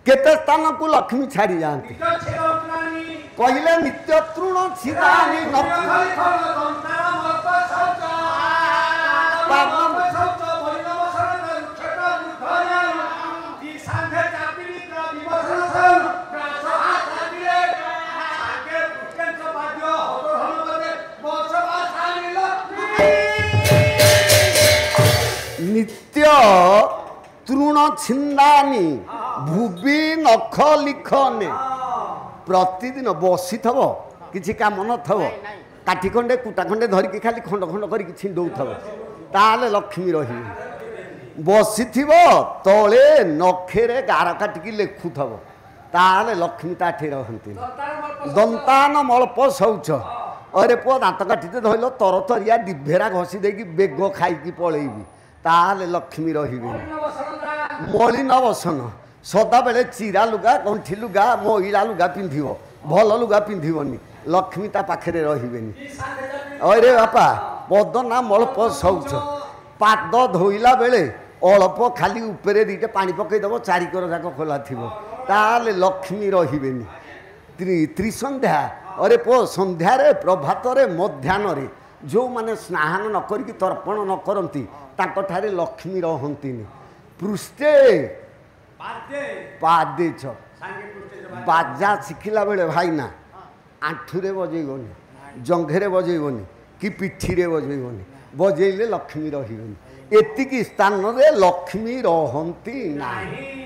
केते स्थान को लक्ष्मी छाड़ी जाती कहले नित्य तृण छिदानी नित्य तृण छिंदानी भूबी नख लिखने प्रतिदिन बसी थव किसी काम न थव काठी खंडे कुटा खंडे धरिकी खाली खंड खंड करके छिंडौ थव ताले लक्ष्मी रही बसी तले नखेरे गार काटिकी लेखुथव ताले लक्ष्मी ताठी रहती दंतान मल्प शौच अरे पुआ दात काठीते धरल तर तरिया डिभेरा घसी देकी बेग खाई पलैबी ताले लक्ष्मी रही मलिन बसन सदा बेले चिरा लुगा गंठी लुगा महिला लुगा पिंधिब भल लुगा पिंधिबनी लक्ष्मी ता पाखे रही अरे बापा पद ना मल्प शौच पाद धोइला बेले अल्प खाली उपरे दीटे पानी पकईदेव चारिकर जाक खोला थी ताले लक्ष्मी रही त्रिसंध्या अरे पो संध्यारे प्रभातरे मध्याह्न जो माने स्नान न करी तर्पण न करती ताकठारे लक्ष्मी रहंतिनी पृष्ठे पादे छ बाजा शिखिला बेले भाईना आंठुरे बजेबनी जंघे बजेबनी कि पिठी रे बजेबनी बजेले लक्ष्मी रही एतिकी स्थान रे लक्ष्मी रहंती नाही।